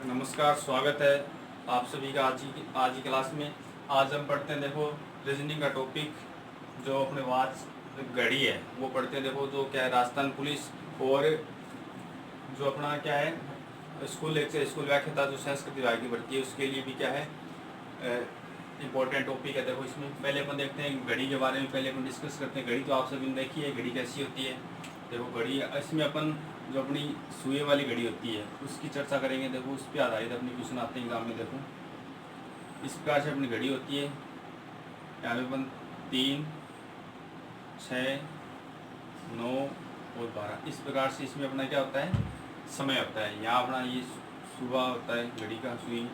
नमस्कार, स्वागत है आप सभी का आज की क्लास में। आज हम पढ़ते हैं, देखो, रीजनिंग का टॉपिक जो अपने वाच घड़ी है वो पढ़ते हैं। देखो जो क्या है, राजस्थान पुलिस और जो अपना क्या है स्कूल व्याख्याता जो संस्कृत विभाग की भर्ती है उसके लिए भी क्या है इम्पोर्टेंट टॉपिक है। देखो इसमें पहले अपन देखते हैं घड़ी के बारे में, पहले अपन डिस्कस करते हैं। घड़ी तो आप सभी ने देखी है, घड़ी कैसी होती है। देखो घड़ी, इसमें अपन जो अपनी सुई वाली घड़ी होती है उसकी चर्चा करेंगे। देखो उस पर आधारित अपनी क्वेश्चन आते हैं एग्जाम में। देखो इस प्रकार से अपनी घड़ी होती है। यहाँ पे अपन 3, 6, 9 और 12 इस प्रकार से इसमें अपना क्या होता है, समय होता है। यहाँ अपना ये सुबह होता है घड़ी का सुई।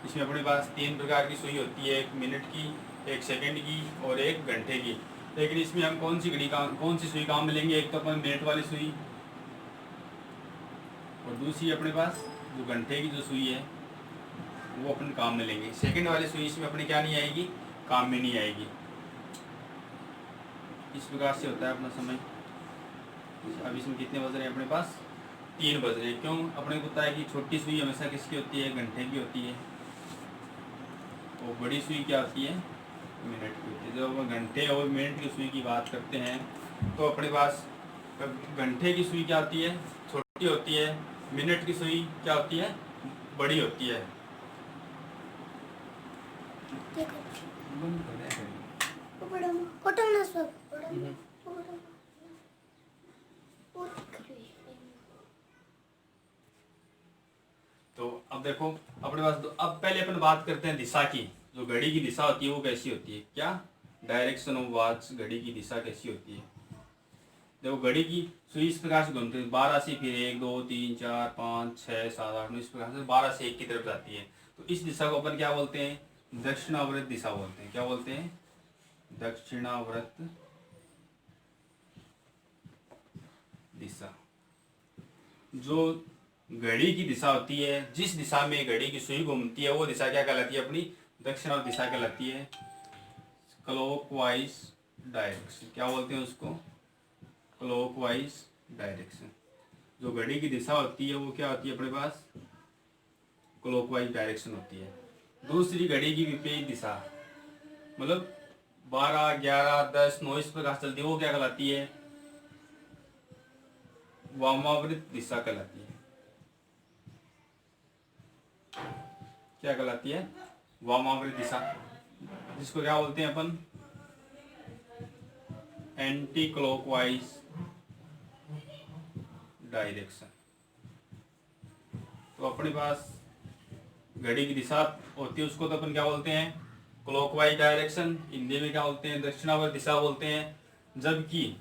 इसमें अपने पास 3 प्रकार की सुई होती है, 1 मिनट की, 1 सेकंड की और 1 घंटे की। लेकिन इसमें हम कौन सी सुई काम में लेंगे? एक तो अपन मिनट वाली सुई और दूसरी अपने पास जो घंटे की जो सुई है वो अपन काम में लेंगे। सेकंड वाली सुई इसमें अपने क्या नहीं आएगी, काम में नहीं आएगी। इस प्रकार से होता है अपना समय। अब इसमें कितने बज रहे हैं अपने पास? 3 बज रहे हैं। क्यों? अपने को पता है कि छोटी सुई हमेशा किसकी होती है? घंटे की होती है। और बड़ी सुई क्या होती है? मिनट की होती है। जब हम घंटे और मिनट की सुई की बात करते हैं तो अपने पास घंटे की सुई क्या होती है? छोटी होती है। मिनट की सुई क्या होती है? बड़ी होती है। तो अब देखो अपने पास अब पहले अपन बात करते हैं दिशा की। जो घड़ी की दिशा होती है वो कैसी होती है? क्या डायरेक्शन ऑफ वॉच, घड़ी की दिशा कैसी होती है? देखो घड़ी की सुई इस प्रकार से घूमती है, 12 से फिर 1, 2, 3, 4, 5, 6, 7, 8, 9 इस प्रकार से 12 से 1 की तरफ जाती है। तो इस दिशा को अपन क्या बोलते हैं? दक्षिणावर्त दिशा बोलते हैं। क्या बोलते हैं? दक्षिणावर्त दिशा। जो घड़ी की दिशा होती है, जिस दिशा में घड़ी की सुई घूमती है वो दिशा क्या कहलाती है? अपनी दक्षिणावर्त दिशा कहलाती है। क्लॉकवाइज डायरेक्शन क्या बोलते हैं उसको? Clockwise direction. जो घड़ी की दिशा होती है वो क्या होती है अपने पास? क्लॉकवाइज डायरेक्शन होती है। दूसरी घड़ी की विपरीत दिशा, मतलब 12, 11, 10, 9 इस प्रकार चलती है, वो क्या कहलाती है? वामावृत दिशा कहलाती है। क्या कहलाती है? वामावृत दिशा, जिसको क्या बोलते हैं अपन? Anti clockwise direction. तो अपने पास घड़ी की दिशा होती है उसको तो अपन क्या बोलते हैं? Clockwise direction. हिंदी में क्या बोलते हैं? दक्षिणावर्त दिशा बोलते हैं। जबकि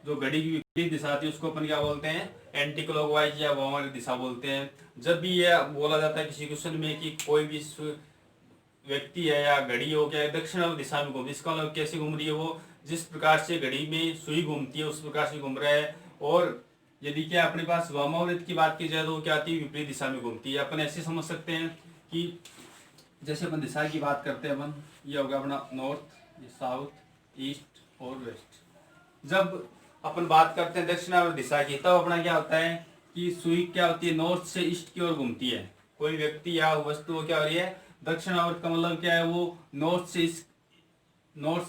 जो घड़ी की विपरीत दिशा आती है उसको अपन क्या बोलते हैं? एंटी क्लॉकवाइज या वामावर्त दिशा बोलते हैं। जब भी यह बोला जाता है किसी क्वेश्चन में कि कोई भी व्यक्ति है या घड़ी हो क्या दक्षिणावर्त दिशा में घूम, इसका मतलब कैसे घूम रही है? वो जिस प्रकार से घड़ी में सुई घूमती है उस प्रकार से घूम रहा है। और यदि क्या अपने पास वामावर्त की बात की जाए तो क्या आती है? विपरीत दिशा में घूमती है। अपन ऐसे समझ सकते हैं कि जैसे अपन दिशा की बात करते हैं, अपन ये हो गया अपना नॉर्थ, साउथ, ईस्ट और वेस्ट। जब अपन बात करते हैं दक्षिणावर्त दिशा की तब अपना क्या होता है कि सुई क्या होती है? नॉर्थ से ईस्ट की ओर घूमती है। कोई व्यक्ति या वस्तु क्या हो रही है? दक्षिणावर्त का मतलब क्या है? वो नॉर्थ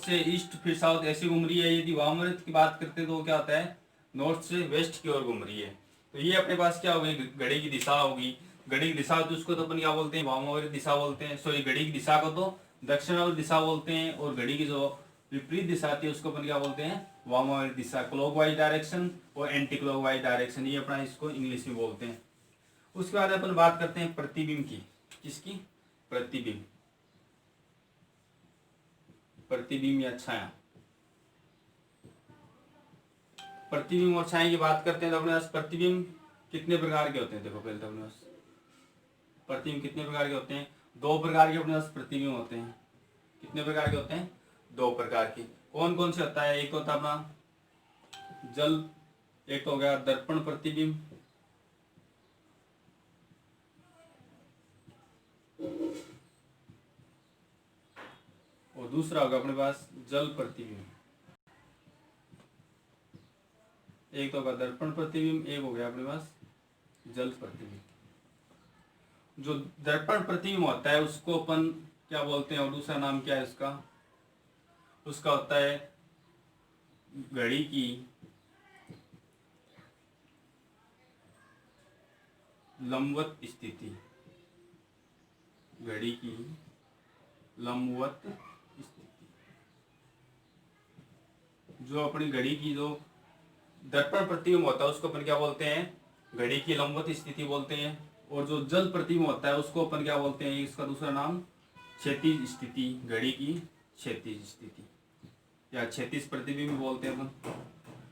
से ईस्ट फिर साउथ ऐसे घूम रही है। यदि वामावर्त की बात करते हैं तो क्या होता है? नॉर्थ से वेस्ट की ओर घूम रही है। तो ये अपने पास क्या होगी? घड़ी की दिशा होगी। घड़ी की दिशा होती है उसको तो अपन क्या बोलते हैं? वामावर्त दिशा बोलते हैं। सॉरी, घड़ी की दिशा को तो दक्षिणावर्त दिशा बोलते हैं और घड़ी की जो विपरीत दिशा आती है उसको अपन क्या बोलते हैं? वामावर्त दिशा, क्लॉकवाइज डायरेक्शन और एंटी क्लॉकवाइज डायरेक्शन, ये अपना इसको इंग्लिश में बोलते हैं। उसके बाद अपन बात करते हैं प्रतिबिंब की। किसकी? प्रतिबिंब। प्रतिबिंब या छाया। प्रतिबिंब और छाया की बात करते हैं तो अपने पास प्रतिबिंब कितने प्रकार के होते हैं? देखो पहले तो अपने पास प्रतिबिंब कितने प्रकार के होते हैं? 2 प्रकार के अपने पास प्रतिबिंब होते हैं। कितने प्रकार के होते हैं? 2 प्रकार के। कौन कौन से होता है? एक होता है अपना जल, एक हो गया दर्पण प्रतिबिंब, और दूसरा होगा अपने पास जल प्रतिबिंब। एक तो होगा दर्पण प्रतिबिंब, एक हो गया अपने पास जल प्रतिबिंब। जो दर्पण प्रतिबिंब होता है उसको अपन क्या बोलते हैं, और दूसरा नाम क्या है उसका, उसका होता है घड़ी की लंबवत स्थिति। घड़ी की लंबवत स्थिति, जो अपनी घड़ी की जो दर्पण प्रतिबिंब होता है उसको अपन क्या बोलते हैं, घड़ी की लंबवत स्थिति बोलते हैं। और जो जल प्रतिबिंब होता है उसको अपन क्या बोलते हैं, इसका दूसरा नाम क्षैतिज स्थिति, घड़ी की क्षैतिज स्थिति या क्षैतिज प्रतिबिंब बोलते हैं अपन।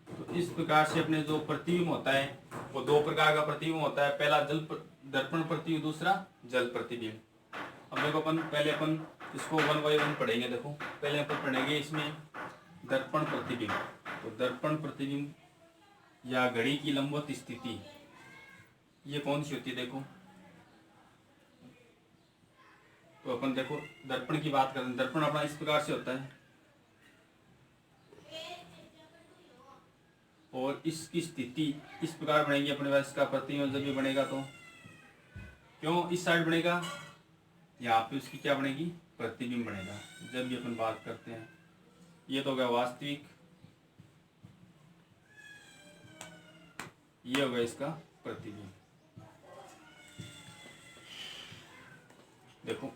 तो इस प्रकार से अपने जो प्रतिबिंब होता है वो दो प्रकार का प्रतिबिंब होता है, पहला दर्पण प्रतिबिंब, दूसरा जल प्रतिबिंब। अब देखो पहले अपन इसको 1 बाय 1 पढ़ेंगे। देखो पहले अपन पढ़ेंगे इसमें दर्पण प्रतिबिंब। तो दर्पण प्रतिबिंब या घड़ी की लंबवत स्थिति ये कौन सी होती है, देखो तो अपन देखो दर्पण की बात करें, दर्पण अपना इस प्रकार से होता है और इसकी स्थिति इस प्रकार बनेगी अपने पास, इसका प्रतिबिंब जब भी बनेगा तो क्यों इस साइड बनेगा, यहाँ पे उसकी क्या बनेगी, प्रतिबिंब बनेगा जब भी अपन बात करते हैं। ये तो हो गया वास्तविक, ये हो गया इसका प्रतिबिंब। देखो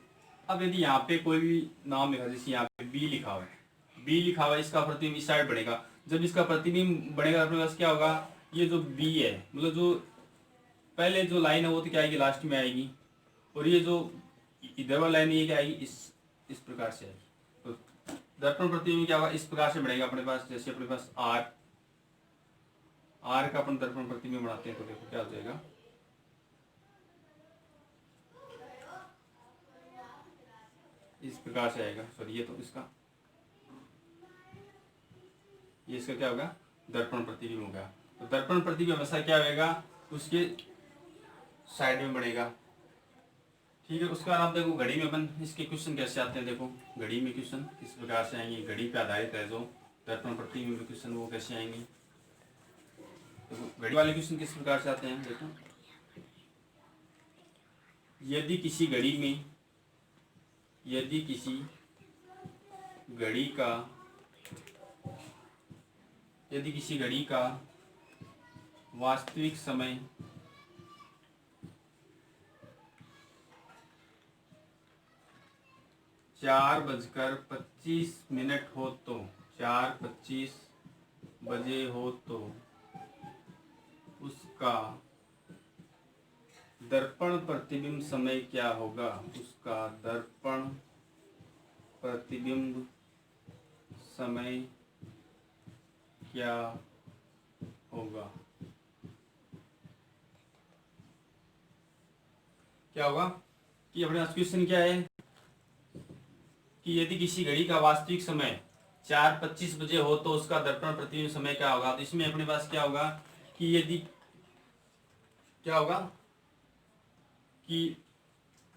अब यदि यहाँ पे कोई भी नाम लिखा, जैसे यहाँ पे बी लिखा हुआ है, बी लिखा हुआ है, इसका प्रतिबिंब इस साइड बनेगा। जब इसका प्रतिबिंब बनेगा अपने पास क्या होगा, ये जो बी है मतलब जो पहले जो लाइन है वो तो क्या आएगी, लास्ट में आएगी, और ये जो इधर वाली लाइन ये क्या आएगी, इस प्रकार से आएगी। तो दर्पण प्रतिबिंब क्या होगा, इस प्रकार से बनेगा अपने पास। जैसे अपने पास आर का अपन दर्पण प्रतिबिंब बनाते हैं तो देखो क्या हो जाएगा, इस प्रकार से आएगा। सॉरी ये तो इसका क्या होगा, दर्पण प्रतिबिंब होगा। तो दर्पण प्रतिबिंब हमेशा क्या होगा, उसके साइड में बनेगा। ठीक है, उसके बाद आप देखो घड़ी में अपन इसके क्वेश्चन कैसे आते हैं। देखो घड़ी में क्वेश्चन किस प्रकार से आएंगे, घड़ी पे आधारित है जो दर्पण प्रतिबिंब में क्वेश्चन वो कैसे आएंगे। देखो घड़ी वाले क्वेश्चन किस प्रकार से आते हैं। देखो यदि किसी घड़ी का वास्तविक समय 4:25 हो तो 4:25 बजे हो तो उसका दर्पण प्रतिबिंब समय क्या होगा, उसका दर्पण प्रतिबिंब समय क्या होगा। क्या होगा कि अपने पास क्वेश्चन क्या है कि यदि किसी घड़ी का वास्तविक समय 4:25 बजे हो तो उसका दर्पण प्रतिबिंब समय क्या होगा। तो इसमें अपने पास क्या होगा कि यदि क्या होगा कि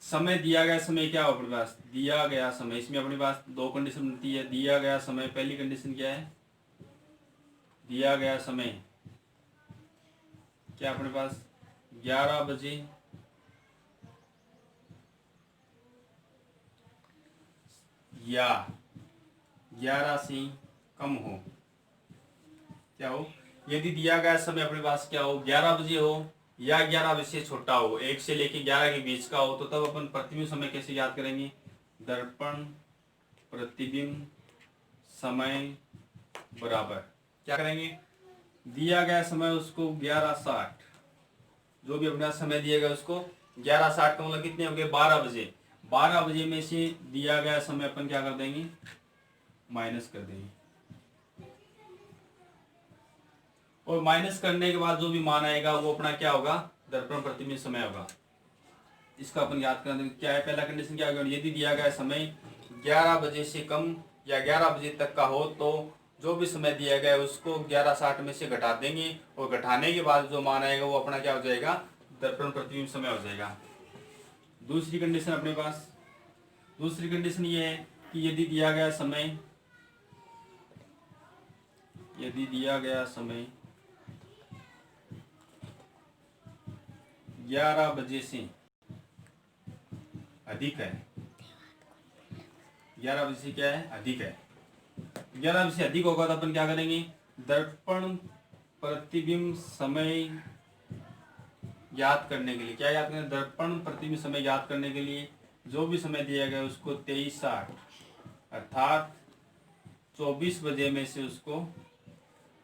समय दिया गया समय क्या हो अपने पास, दिया गया समय, इसमें अपने पास दो कंडीशन बनती है। दिया गया समय, पहली कंडीशन क्या है, दिया गया समय क्या अपने पास 11 बजे या 11 से कम हो। क्या हो, यदि दिया गया समय अपने पास क्या हो 11 बजे हो या 11 बजे से छोटा हो, 1 से लेके 11 के बीच का हो, तो तब अपन प्रतिबिंब समय कैसे याद करेंगे, दर्पण प्रतिबिंब समय बराबर क्या करेंगे, दिया गया समय उसको 11:60, जो भी अपना समय दिया गया उसको 11:60 का मतलब कितने हो गए 12 बजे। 12 बजे में से दिया गया समय अपन क्या कर देंगे, माइनस कर देंगे, और माइनस करने के बाद जो भी मान आएगा वो अपना क्या होगा, दर्पण प्रतिबिंब समय होगा। इसका अपन याद करना क्या है, पहला कंडीशन क्या होगा, यदि दिया गया समय 11 बजे से कम या 11 बजे तक का हो तो जो भी समय दिया गया है उसको 11:60 में से घटा देंगे, और घटाने के बाद जो मान आएगा वो अपना क्या हो जाएगा, दर्पण प्रतिबिंब समय हो जाएगा। दूसरी कंडीशन अपने पास, दूसरी कंडीशन ये है कि यदि दिया गया समय 11 बजे से अधिक है, 11 बजे से क्या है, अधिक है। 11 बजे से अधिक होगा तो अपन क्या करेंगे, दर्पण प्रतिबिंब समय याद करने के लिए, क्या याद करें, दर्पण प्रतिबिंब समय याद करने के लिए जो भी समय दिया गया उसको 23:60 अर्थात 24 बजे में से उसको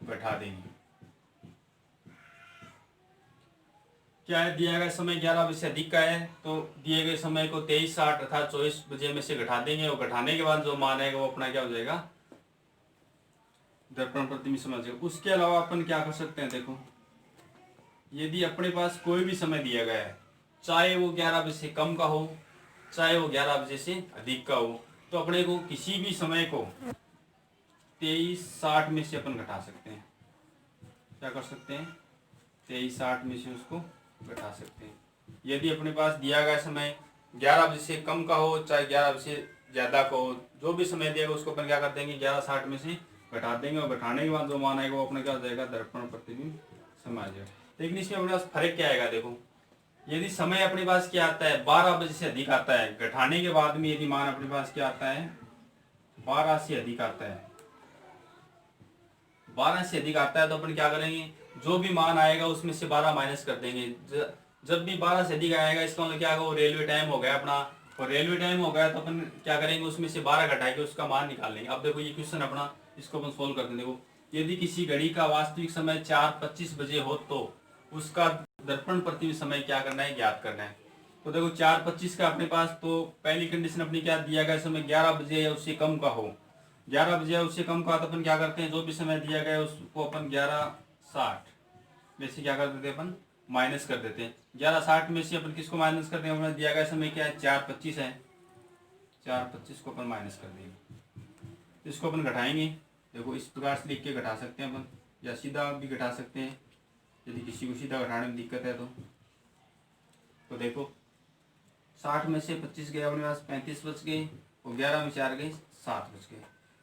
बैठा देंगे। क्या है, दिया गया समय 11 बजे से अधिक का है तो दिए गए समय को 23:60 अर्थात 24 बजे में से घटा देंगे, और घटाने के बाद जो मान आएगा वो अपना क्या हो जाएगा, दर्पण प्रतिबिंब समय हो जाएगा। उसके अलावा अपन क्या कर सकते हैं, देखो यदि अपने पास कोई भी समय दिया गया है, चाहे वो 11 बजे से कम का हो चाहे वो 11 बजे से अधिक का हो, तो अपने को किसी भी समय को 23:60 में से अपन घटा सकते हैं। क्या कर सकते हैं, 23:60 में से उसको घटा सकते हैं। यदि अपने पास दिया गया समय 11 बजे से कम का हो चाहे 11 बजे से ज़्यादा का हो, जो भी समय दिया उसको अपन क्या कर देंगे, 11:60 में से घटा देंगे, और घटाने के बाद जो मान आएगा वो अपना क्या हो जाएगा, दर्पण प्रतिबिंब समय आ जाएगा। लेकिन इसमें अपने पास फर्क क्या आएगा, देखो यदि समय अपने पास क्या आता है, 12 बजे से अधिक आता है, घटाने के बाद में यदि मान अपने पास क्या आता है, 12 से अधिक आता है, 12 से अधिक आता है, तो अपन क्या करेंगे, जो भी मान आएगा उसमें से 12 माइनस कर देंगे। जब भी 12 से अधिक आएगा इसका मतलब क्या होगा, वो रेलवे टाइम हो गया अपना, और रेलवे टाइम हो गया तो अपन क्या करेंगे, उसमें से 12 घटा के उसका मान निकाल लेंगे। अब देखो ये क्वेश्चन अपना, इसको अपन सोल्व करते हैं। देखो यदि किसी घड़ी का वास्तविक समय 4:25 बजे हो तो उसका दर्पण प्रतिबिंब समय क्या करना है, ज्ञात करना है। तो देखो 4:25 का अपने पास, तो पहली कंडीशन अपनी क्या दिया गया, समय 11 बजे या उससे कम का हो, 11 बजे या उससे कम का, तो अपन क्या करते हैं, जो भी समय दिया गया है उसको अपन 11:60 में से क्या कर देते हैं, अपन माइनस कर देते हैं। 11:60 में से अपन किसको माइनस करते हैं, अपना दिया गया समय क्या है, 4:25 है, 4:25 को अपन माइनस कर देंगे। इसको अपन घटाएंगे, देखो इस प्रकार से लिख के घटा सकते हैं अपन, या सीधा भी घटा सकते हैं यदि किसी को सीधा घटाने में दिक्कत है तो देखो 60 में से 25 गए अपने पास 35 बच गए, और 11 में 4 गए 7 बच गए,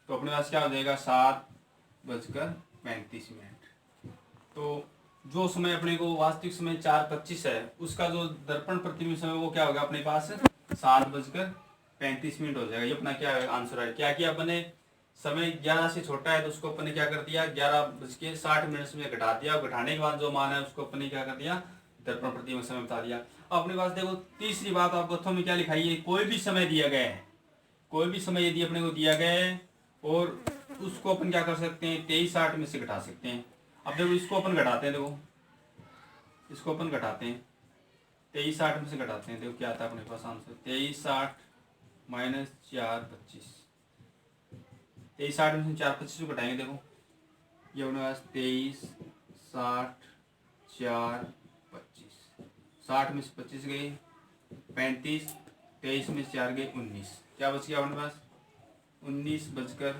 तो अपने पास क्या हो जाएगा, 7:35। तो जो समय अपने को वास्तविक समय 4:25 है, उसका जो दर्पण प्रतिबिंब समय वो क्या होगा अपने पास, 7:35 हो जाएगा। ये अपना क्या आंसर है। क्या किया अपने, समय 11 से छोटा है तो उसको अपने क्या कर दिया, 11:60 में घटा दिया, और घटाने के बाद जो मान है उसको अपने क्या कर दिया, दर्पण प्रतिबिंब समय बता दिया। अब अपने पास देखो तीसरी बात आपको अथों में क्या लिखाई है, कोई भी समय दिया गया है, कोई भी समय यदि अपने को दिया गया है और उसको अपन क्या कर सकते हैं, 23:60 में से घटा सकते हैं। अब देखो इसको अपन घटाते हैं, देखो इसको अपन घटाते हैं, 23:60 में से घटाते हैं, देखो क्या आता है अपने पास आंसर, 23:60 माइनस 4:25, 23:60 में से 4:25 को घटाएंगे, देखो ये अपने पास 23:60 4:25, 60 में से 25 गए 35, 23 में से 4 गए 19, क्या बच गया अपने पास, 19:35।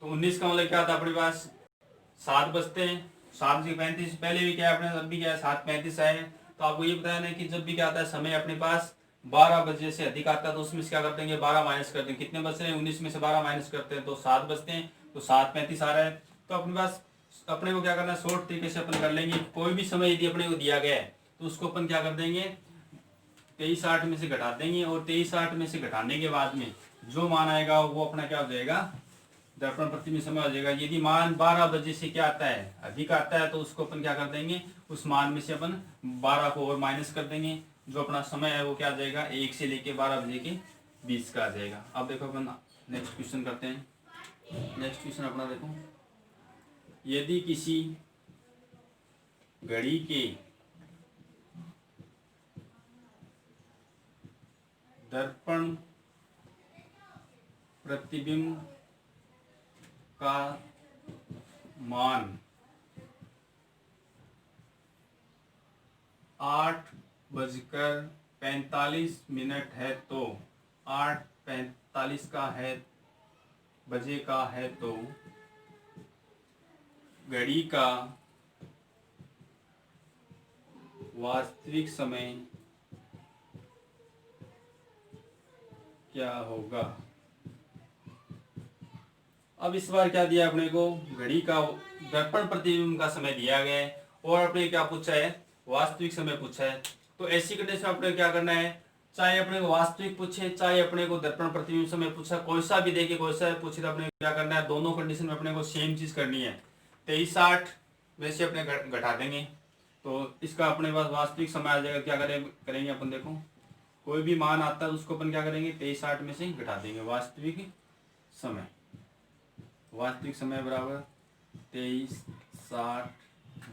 तो 19 का मतलब क्या था अपने पास, 7 बजते हैं, 7 से 35 पहले भी क्या है अपने, अब भी क्या है 7:35 आए हैं। तो आपको ये बताया ना कि जब भी क्या आता है समय अपने पास 12 बजे से अधिक आता है तो उसमें से क्या करते हैं, 12 माइनस करते हैं, कितने बच रहे हैं, 19 में से 12 माइनस करते हैं तो 7 बचते हैं, तो 7:35 आ रहा है। तो अपने पास अपने को क्या करना है, शॉर्ट तरीके से अपन कर लेंगे, कोई भी समय यदि अपने को दिया गया है तो उसको अपन क्या कर देंगे, 23:60 में से घटा देंगे, और 23:60 में से घटाने के बाद में जो मान आएगा वो अपना क्या हो जाएगा, दर्पण प्रतिबिंब समय हो जाएगा। यदि मान 12 बजे से क्या आता है, अधिक आता है, तो उसको अपन क्या कर देंगे, उस मान में से अपन 12 को और माइनस कर देंगे, जो अपना समय है वो क्या आ जाएगा, 1 से लेके 12 बजे के 20 का आ जाएगा। अब देखो अपन नेक्स्ट क्वेश्चन करते हैं। नेक्स्ट क्वेश्चन अपना देखो, यदि किसी घड़ी के दर्पण प्रतिबिंब का मान 8:45 है, तो 8:45 का है बजे का है, तो घड़ी का वास्तविक समय क्या होगा। अब इस बार क्या दिया अपने को, घड़ी का दर्पण प्रतिबिंब का समय दिया गया है, और अपने क्या पूछा है, वास्तविक समय पूछा है। तो ऐसी कंडीशन में अपने क्या करना है, चाहे अपने को वास्तविक पूछे चाहे अपने को दर्पण प्रतिबिंब समय पूछा, कोई सा भी देखे कोई सा भी पूछे, तो अपने क्या करना है, दोनों कंडीशन में अपने को सेम चीज करनी है। 23:60 में से अपने घटा देंगे तो इसका अपने पास वास्तविक समय आ जाएगा। क्या करेंगे अपन, देखो कोई भी मान आता है उसको अपन क्या करेंगे, 23:60 में से घटा देंगे। वास्तविक समय बराबर 23:60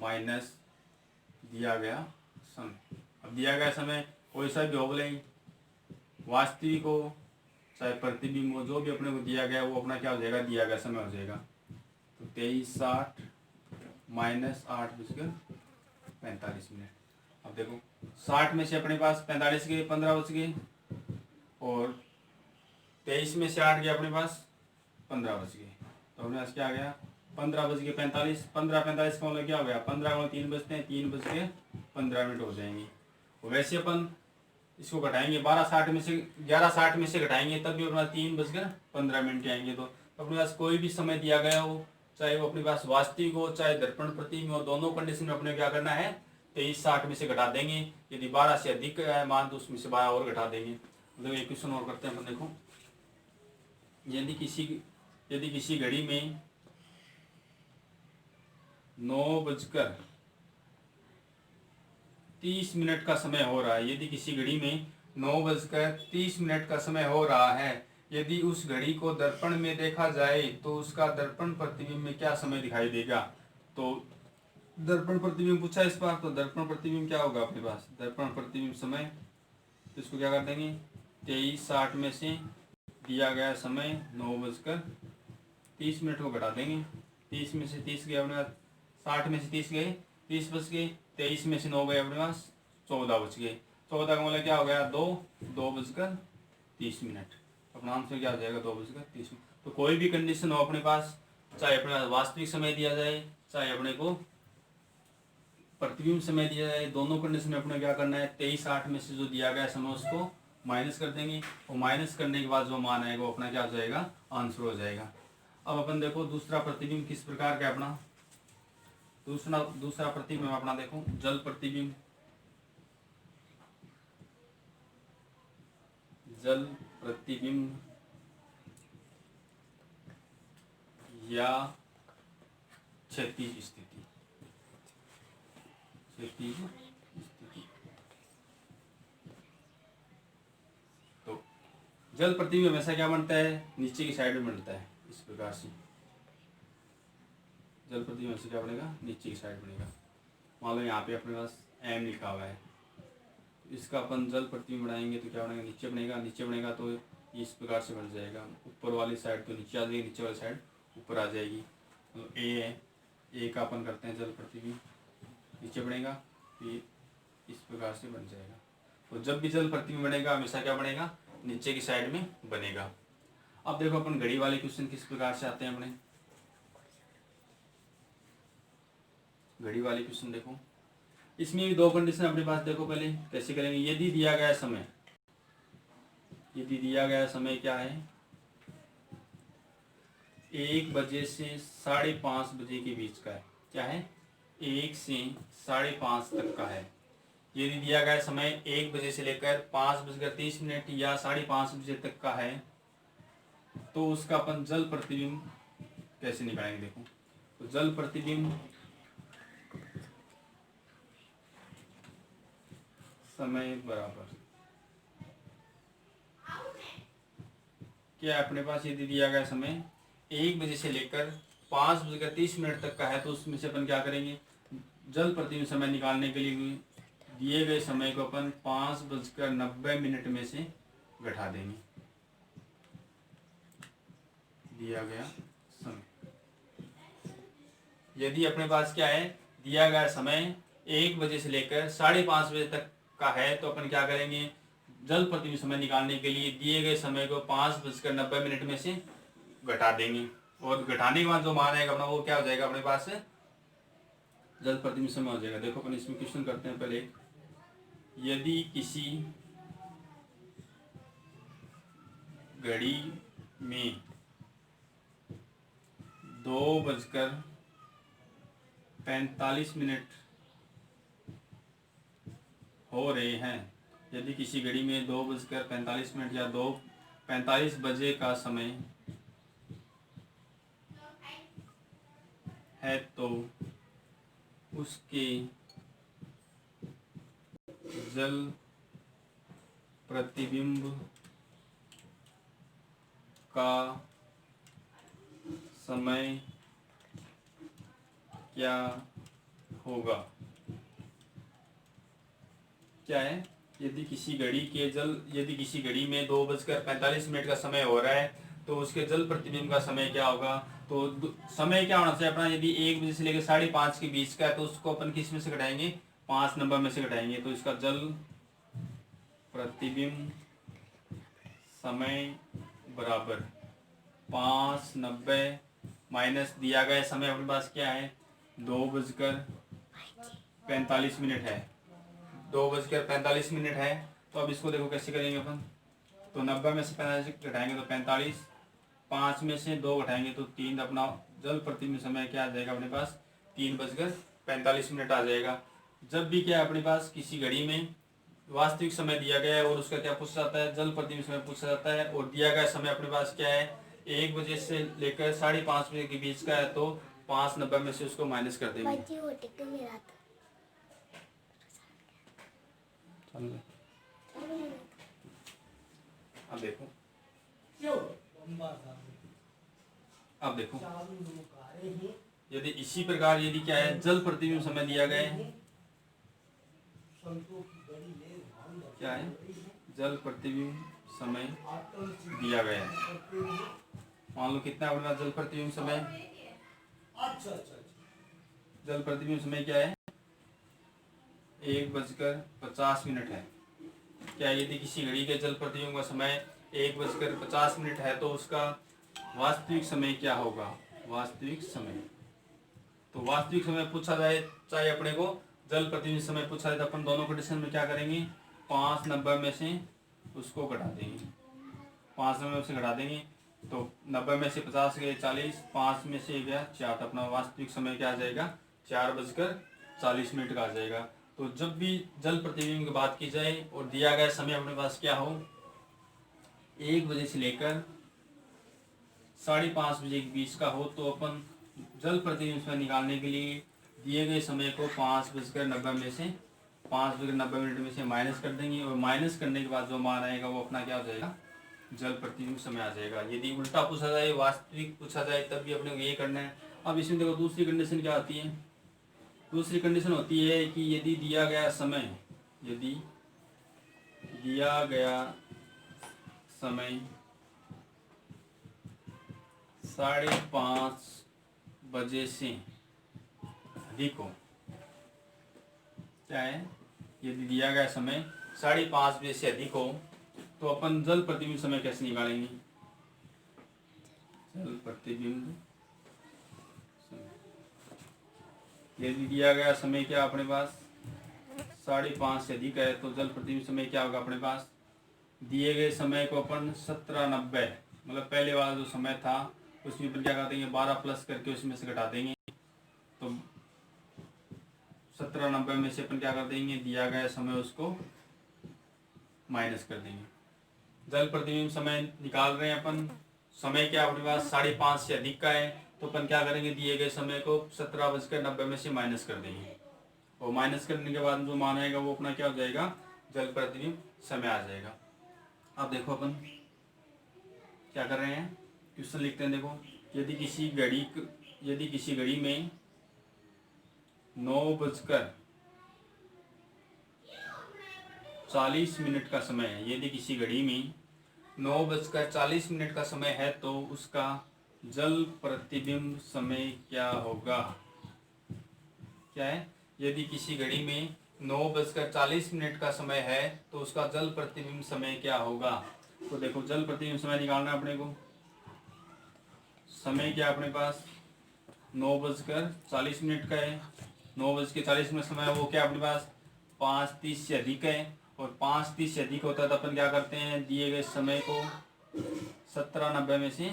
माइनस दिया गया समय। अब दिया गया समय कोई सा भी हो, बोले वास्तविक हो चाहे प्रतिबिंब हो, जो भी अपने को दिया गया वो अपना क्या हो जाएगा, दिया गया समय हो जाएगा। तो 23:60 माइनस 8:45। अब देखो 60 में से अपने पास 45 गए, 15 बच गए, और 23 में से 8 गया अपने पास 15 बच गए। तो अपने पास क्या आ गया, 15 बज के 45, 15-45 का मतलब क्या हो गया, 15 में 3 बजते हैं, 3 बज के 15 मिनट हो जाएंगे। और वैसे अपन इसको घटाएंगे 12:60 में से 11:60 में से घटाएंगे तब भी अपना 3 बज कर 15 मिनट आएंगे। तो अपने पास कोई भी समय दिया गया हो, चाहे वो अपने पास वास्तविक हो चाहे दर्पण प्रतिबिंब हो, दोनों कंडीशन में अपने क्या करना है, 23:60 में से घटा देंगे। यदि 12 से अधिक है मान तो उसमें से 12 और घटा देंगे। मतलब एक क्वेश्चन और करते हैं अपन, देखो यदि किसी घड़ी में 9:30 का समय हो रहा है, यदि किसी घड़ी में 9:30 का समय हो रहा है, यदि उस घड़ी को दर्पण में देखा जाए तो उसका दर्पण प्रतिबिंब में क्या समय दिखाई देगा। तो दर्पण प्रतिबिंब पूछा इस बार, तो दर्पण प्रतिबिंब क्या होगा अपने पास, दर्पण प्रतिबिंब समय, तो इसको क्या कर देंगे, 23:60 में से दिया गया समय 9:30 को घटा देंगे। 30 में से 30 गए अपने पास, 60 में से 30 गए, 30 बच गए, 23 में से 9 गए अपने पास, 14 बच गए। 14 का मतलब क्या हो गया, 2:30। अपना आंसर क्या हो जाएगा, 2:30। तो कोई भी कंडीशन हो अपने पास, चाहे अपने पास वास्तविक समय दिया जाए चाहे अपने को प्रतिबिंब समय दिया जाए, दोनों कंडीशन में अपने क्या करना है, 23:60 में से जो दिया गया समय उसको माइनस कर देंगे, और माइनस करने के बाद जो मान आएगा वो अपना क्या हो जाएगा, आंसर हो जाएगा। अब अपन देखो दूसरा प्रतिबिंब किस प्रकार का अपना, दूसरा प्रतिबिंब अपना देखो जल प्रतिबिंब। जल प्रतिबिंब या क्षैतिज स्थिति। तो जल प्रतिबिंब हमेशा क्या बनता है, नीचे की साइड में बनता है इस प्रकार से। जल प्रतिबिंब से क्या बनेगा, नीचे की साइड बनेगा। मान लो यहाँ पे अपने पास m लिखा हुआ है, इसका अपन जल प्रतिबिंब बनाएंगे तो क्या बनेगा, नीचे बनेगा तो इस प्रकार से बन जाएगा। ऊपर वाली साइड तो नीचे आ जाएगी, नीचे वाली साइड ऊपर आ जाएगी। तो ए है, ए का अपन करते हैं जल प्रतिबिंब, नीचे बनेगा फिर इस प्रकार से बन जाएगा। तो जब भी जल प्रतिबिंब बनेगा हमेशा क्या बनेगा, नीचे की साइड में बनेगा। अब देखो अपन घड़ी वाले क्वेश्चन किस प्रकार से आते हैं अपने, घड़ी वाले क्वेश्चन देखो, इसमें भी दो कंडीशन अपने पास। देखो पहले कैसे करेंगे, यदि दिया गया समय क्या है, 1 बजे से 5:30 बजे के बीच का है, क्या है 1 से 5:30 तक का है। यदि दिया गया समय 1 बजे से लेकर 5:30 या 5:30 बजे तक का है, तो उसका अपन जल प्रतिबिंब कैसे निकालेंगे। देखो तो जल प्रतिबिंब समय बराबर क्या है अपने पास, यदि दिया गया समय 1 बजे से लेकर 5:30 तक का है, तो उसमें से अपन क्या करेंगे, जल प्रतिबिंब समय निकालने के लिए दिए गए समय को अपन 5:90 में से घटा देंगे। दिया गया समय, यदि अपने पास क्या है, दिया गया समय 1 बजे से लेकर 5:30 बजे तक का है, तो अपन क्या करेंगे, जल प्रतिबिंब समय निकालने के लिए दिए गए समय को 5:90 में से घटा देंगे, और घटाने के बाद जो मान आएगा अपना वो क्या हो जाएगा अपने पास जल प्रतिबिंब समय हो जाएगा। देखो अपन इसमें क्वेश्चन करते हैं पहले, यदि किसी घड़ी में 2:45 हो रहे हैं। यदि किसी घड़ी में 2:45 या 2:45 बजे का समय है तो उसके जल प्रतिबिंब का समय क्या होगा। क्या है, यदि किसी घड़ी में 2:45 का समय हो रहा है तो उसके जल प्रतिबिंब का समय क्या होगा। तो समय क्या होना चाहिए अपना, यदि 1 बजे से लेकर 5:30 के बीच का है तो उसको अपन किस में से घटाएंगे, 5 नंबर में से घटाएंगे। तो इसका जल प्रतिबिंब समय बराबर 5:90 माइनस दिया गया समय अपने पास क्या है 2:45 है। 2:45 है। तो अब इसको देखो कैसे करेंगे अपन। तो 90 में से 45 घटाएंगे तो 45, 5 में से 2 घटाएंगे तो 3। अपना जल प्रतिबिंब समय क्या आ जाएगा अपने पास 3:45 आ जाएगा। जब भी क्या है अपने पास किसी घड़ी में वास्तविक समय दिया गया है और उसका क्या पूछा जाता है, जल प्रतिबिंब समय पूछा जाता है, और दिया गया समय अपने पास क्या है 1 बजे से लेकर 5:30 बजे के बीच का है, तो 5:90 में से उसको माइनस कर देंगे। अब देखो यदि इसी प्रकार यदि क्या है जल प्रतिबिंब समय दिया गया है, क्या है जल प्रतिबिंब समय दिया गया है, मान लो कितना अपने पास जल प्रतिबिंब समय, जल प्रतिबिंब समय क्या है 1:50 है। क्या यदि किसी घड़ी के जल प्रतिबिंब का समय 1:50 है तो उसका वास्तविक समय क्या होगा, वास्तविक समय। तो वास्तविक समय पूछा जाए चाहे अपने को जल प्रतिबिंब समय पूछा जाए तो अपन दोनों कंडीशन में क्या करेंगे 5:90 में से उसको घटा देंगे, 5:90 से घटा देंगे तो 90 में से 50 गए 40, 5 में से गया 4, तो अपना वास्तविक समय क्या आ जाएगा 4:40 का आ जाएगा। तो जब भी जल प्रतिबिंब की बात की जाए और दिया गया समय अपने पास क्या हो 1 बजे से लेकर 5:30 बजे के बीच का हो, तो अपन जल प्रतिबिंब समय निकालने के लिए दिए गए समय को 5:90 में से 5:90 में से माइनस कर देंगे, और माइनस करने के बाद जो मान आएगा वो अपना क्या हो जाएगा जल प्रतिबिंब समय आ जाएगा। यदि उल्टा पूछा जाए वास्तविक पूछा जाए तब भी अपने को ये करना है। अब इसमें देखो दूसरी कंडीशन क्या आती है, दूसरी कंडीशन होती है कि यदि दिया गया समय 5:30 बजे से अधिक हो, क्या है यदि दिया गया समय 5:30 बजे से अधिक हो तो अपन जल प्रतिबिंब समय कैसे निकालेंगे, जल प्रतिबिंब यदि दिया गया समय क्या अपने पास 5:30 से अधिक है तो जल प्रतिबिंब समय क्या होगा अपने पास, दिए गए समय को अपन 17:90 मतलब पहले वाला जो समय था उसमें अपन क्या कर देंगे 12 प्लस करके उसमें से घटा देंगे, तो 17:90 में से अपन क्या कर देंगे दिया गया समय उसको माइनस कर देंगे। जल प्रतिबिंब समय निकाल रहे हैं अपन, समय क्या अपने पास 5:30 से अधिक का है तो अपन क्या करेंगे दिए गए समय को 17:90 में से माइनस कर देंगे, और माइनस करने के बाद जो मान आएगा वो अपना क्या हो जाएगा जल प्रतिबिंब समय आ जाएगा। अब देखो अपन क्या कर रहे हैं क्वेश्चन लिखते हैं। देखो यदि किसी घड़ी में 9:40 का समय है, यदि किसी घड़ी में 9:40 का समय है तो उसका जल प्रतिबिंब समय क्या होगा। क्या है, यदि किसी घड़ी में 9:40 का समय है तो उसका जल प्रतिबिंब समय क्या होगा। तो देखो जल प्रतिबिंब समय निकालना अपने को, समय क्या अपने पास 9:40 का है, 9:40 में समय वो क्या अपने पास 5:30 से अधिक है, और 5:30 से अधिक होता है तो अपन क्या करते हैं दिए गए समय को 17:90 में से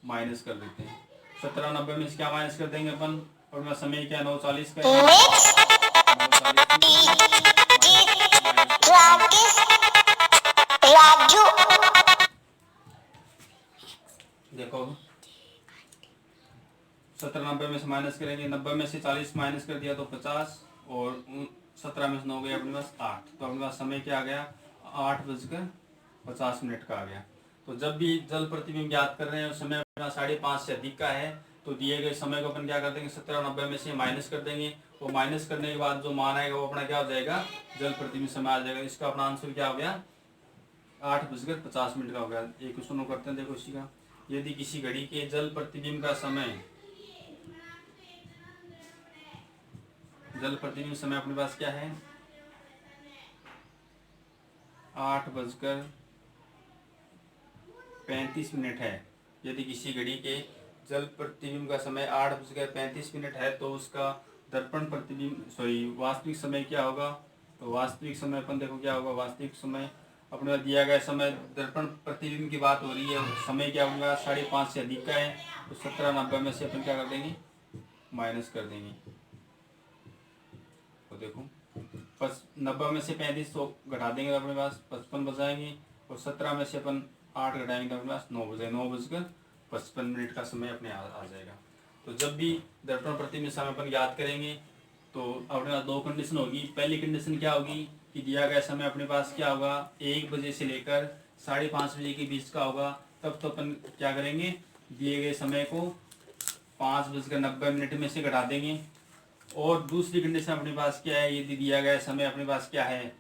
माइनस कर देते हैं। 17:90 में से क्या माइनस कर देंगे अपन, और मेरा समय क्या 9:40 का है, 9:40 70 90 में से माइनस करेंगे, 90 में से 40 माइनस कर दिया तो 50, और 17 में से 9 गया अपने पास 8। तो अपने पास समय क्या आ गया, 8:50 का आ गया। तो जब भी जल प्रतिबिंब याद कर रहे हैं उस समय अपना 5:30 से अधिक का है, तो दिए गए समय को अपन क्या कर देंगे, 70 90 में से माइनस कर देंगे। वो माइनस करने के बाद जो मान आएगा वो अपना क्या हो जाएगा, जल प्रतिबिंब समय आ जाएगा। इसका अपना आंसर क्या हो गया, 8:50 का हो गया। एक क्वेश्चन करते हैं, देखो इसी का। यदि किसी घड़ी के जल प्रतिबिंब का समय, जल प्रतिबिंब समय अपने पास क्या है, 8:35 है। यदि किसी घड़ी के जल प्रतिबिंब का समय 8:35 है, तो उसका दर्पण प्रतिबिंब वास्तविक समय क्या होगा। तो वास्तविक समय अपन देखो क्या होगा, वास्तविक समय अपने दिया गया समय, दर्पण प्रतिबिंब की बात हो रही है, समय क्या होगा, 5:30 से अधिक का है। तो 70 90 में से अपन क्या कर देंगे, माइनस कर देंगे। तो देखो 90 में से 35 तो घटा देंगे तो अपने पास 55 बचाएंगे, और 17 में से अपन 8 घटाएंगे तो अपने पास 9:55 का समय अपने आ जाएगा। तो जब भी दर्पण प्रतिबिंब समय अपन याद करेंगे तो अपने पास दो कंडीशन होगी। पहली कंडीशन क्या होगी कि दिया गया समय अपने पास क्या होगा, 1 बजे से लेकर 5:30 बजे के बीच का होगा। तब तो अपन क्या करेंगे, दिए गए समय को 5:90 में से घटा देंगे। और दूसरी कंडीशन अपने पास क्या है, यदि दिया गया समय अपने पास क्या है,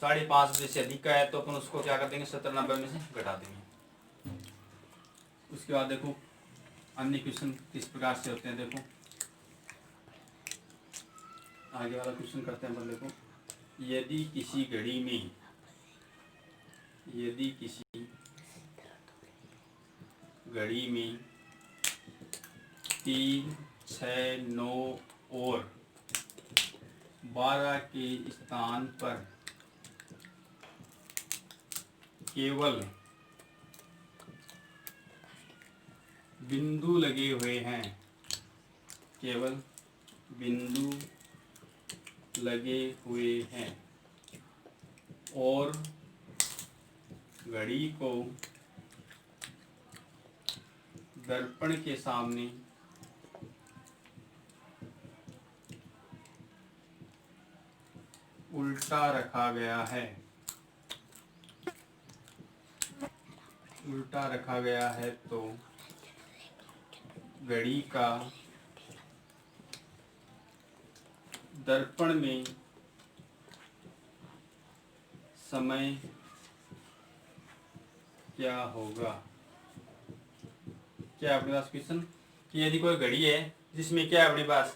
5:30 बजे से अधिक का है, तो अपन उसको क्या कर देंगे, 70 90 में से घटा देंगे। उसके बाद देखो अन्य क्वेश्चन किस प्रकार से होते हैं। देखो आगे वाला क्वेश्चन करते हैं अपन। देखो यदि किसी घड़ी में 3 6 9 और 12 के स्थान पर केवल बिंदु लगे हुए हैं, केवल बिंदु लगे हुए हैं, और घड़ी को दर्पण के सामने उल्टा रखा गया है, तो घड़ी का दर्पण में समय क्या होगा। क्या अपने पास क्वेश्चन कि यदि कोई घड़ी है जिसमें क्या है अपने पास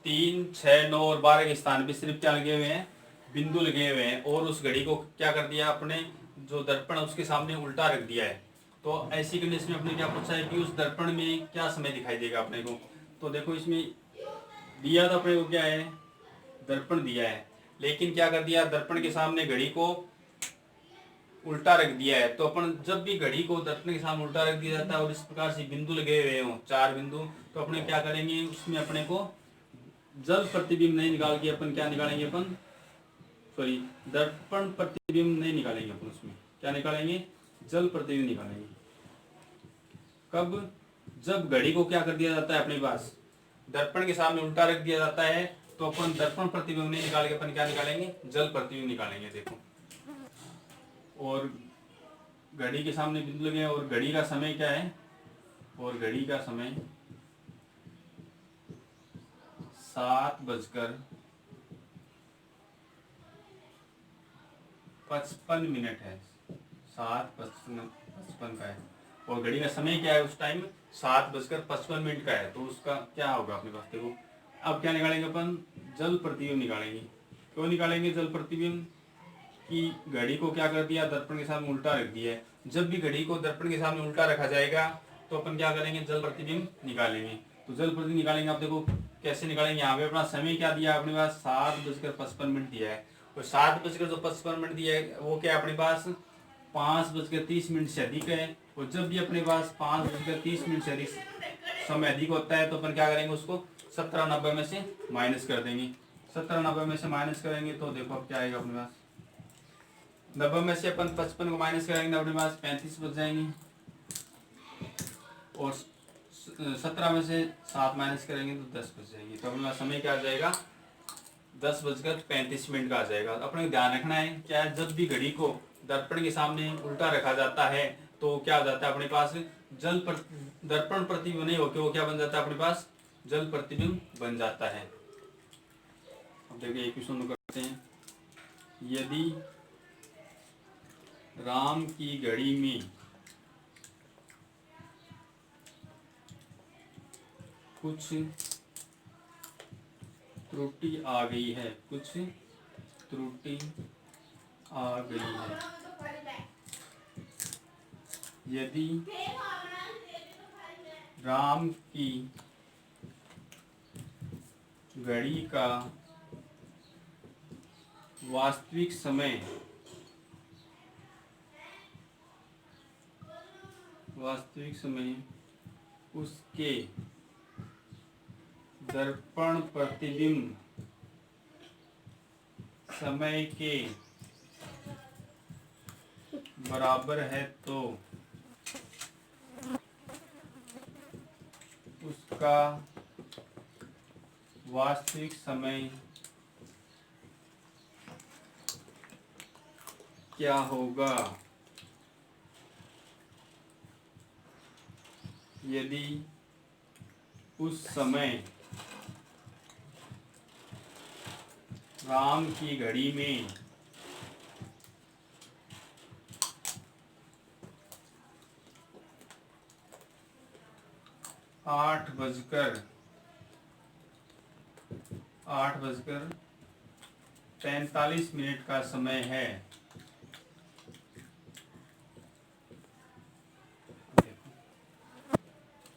3 6 9 और 12 के स्थान पे सिर्फ क्या लगे हुए हैं, बिंदु लगे हुए हैं, और उस घड़ी को क्या कर दिया, अपने जो दर्पण है उसके सामने उल्टा रख दिया है। तो ऐसी कंडीशन में अपने क्या पूछा है कि उस दर्पण में क्या समय दिखाई देगा अपने को। तो देखो इसमें दिया तो अपने को क्या है, दर्पण दिया है, लेकिन क्या कर दिया, दर्पण के सामने घड़ी को उल्टा रख दिया है। तो अपन जब भी घड़ी को दर्पण के सामने उल्टा रख दिया जाता है और इस प्रकार से बिंदु लगे हुए हों, 4 बिंदु, तो अपने क्या करेंगे, उसमें अपने को जल प्रतिबिंब नहीं निकाल के अपन क्या निकालेंगे, अपन दर्पण प्रतिबिंब नहीं निकालेंगे, अपन उसमें क्या निकालेंगे, जल प्रतिबिंब निकालेंगे। कब, जब घड़ी को क्या कर दिया जाता है, अपने पास दर्पण के सामने उल्टा रख दिया जाता है, तो अपन दर्पण प्रतिबिंब नहीं निकाल के अपन क्या निकालेंगे, जल प्रतिबिंब निकालेंगे। देखो और घड़ी के सामने बिंदु लगे, और घड़ी का समय क्या है, और घड़ी का समय 7:55 है, 7:55 का है, और घड़ी का समय क्या है उस टाइम 7:55 का है। तो उसका क्या होगा अपने पास, देखो अब क्या निकालेंगे अपन, जल प्रतिबिंब निकालेंगे। क्यों निकालेंगे जल प्रतिबिंब, कि घड़ी को क्या कर दिया, दर्पण के सामने उल्टा रख दिया है। जब भी घड़ी को दर्पण के सामने उल्टा रखा जाएगा तो अपन क्या करेंगे, जल प्रतिबिंब निकालेंगे। तो जल प्रतिबिंब निकालेंगे, आप देखो कैसे निकालेंगे। यहाँ पे अपना समय क्या दिया अपने पास, 7:55 दिया है, और 7:55 दिया है वो क्या अपने पास 5:30 से अधिक है। और जब भी अपने पास 5:30 से अधिक समय अधिक होता है, तो अपन क्या करेंगे, उसको 70 90 में से माइनस कर देंगे। 70 90 में से माइनस करेंगे तो देखो अब क्या आएगा अपने पास, 90 में से अपन 55 को माइनस करेंगे, अपने पास 35 बच जाएंगे, और 17 में से 7 माइनस करेंगे तो 10 बच जाएंगे। तो अपने पास समय क्या आ जाएगा, 10:35 का आ जाएगा। अपने को ध्यान रखना है क्या है, जब भी घड़ी को दर्पण के सामने उल्टा रखा जाता है तो क्या हो जाता है अपने पास, दर्पण प्रतिबिंब नहीं होकर वो क्या बन जाता है अपने पास, जल प्रतिबिंब बन जाता है। अब देखिए एक क्वेश्चन करते हैं। यदि राम की घड़ी में कुछ त्रुटि आ गई है, कुछ त्रुटि आ गई है, यदि राम की घड़ी का वास्तविक समय उसके दर्पण प्रतिबिंब समय के बराबर है तो उसका वास्तविक समय क्या होगा। यदि उस समय राम की घड़ी में 8:45 का समय है,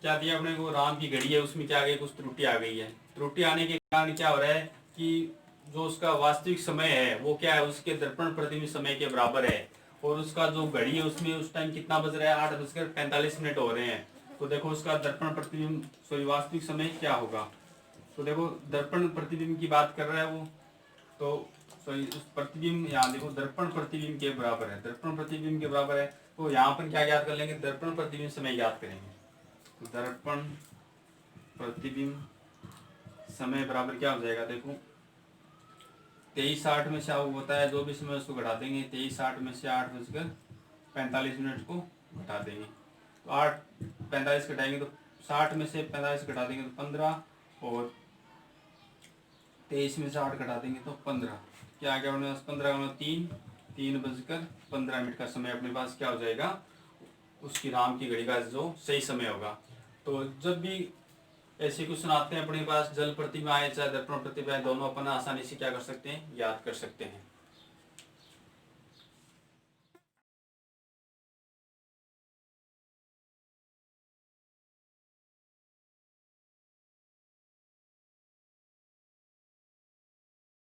क्या दिया अपने को, राम की घड़ी है उसमें क्या आ गई, कुछ त्रुटि आ गई है। त्रुटि आने के कारण क्या हो रहा है कि जो उसका वास्तविक समय है वो क्या है, उसके दर्पण प्रतिबिंब समय के बराबर है, और उसका जो घड़ी है उसमें उस टाइम कितना बज रहा है, 8:45 हो रहे हैं। तो देखो उसका दर्पण प्रतिबिंब सॉरी वास्तविक समय क्या होगा। तो देखो दर्पण प्रतिबिंब की बात कर रहा है वो, तो सॉरी उस प्रतिबिंब यहाँ देखो दर्पण प्रतिबिंब के बराबर है, दर्पण प्रतिबिंब के बराबर है। तो यहाँ पर क्या याद कर लेंगे, दर्पण प्रतिबिंब समय याद करेंगे। तो दर्पण प्रतिबिंब समय बराबर क्या हो जाएगा, देखो 23:60 में से वो होता है जो भी समय उसको घटा देंगे, 23:60 में से 8:45 को घटा देंगे। तो 8:45 घटाएंगे तो 60 में से 45 घटा देंगे तो 15, और 23 में से 8 घटा देंगे तो 15। क्या आ गया अपने पास, 15 3:15 का समय अपने पास क्या हो जाएगा, उसकी राम की घड़ी का जो सही समय होगा। तो जब भी ऐसे क्वेश्चन आते हैं अपने पास, जल प्रतिबिंब आए चाहे दर्पण प्रतिबिंब आए, दोनों अपन आसानी से क्या कर सकते हैं, याद कर सकते हैं।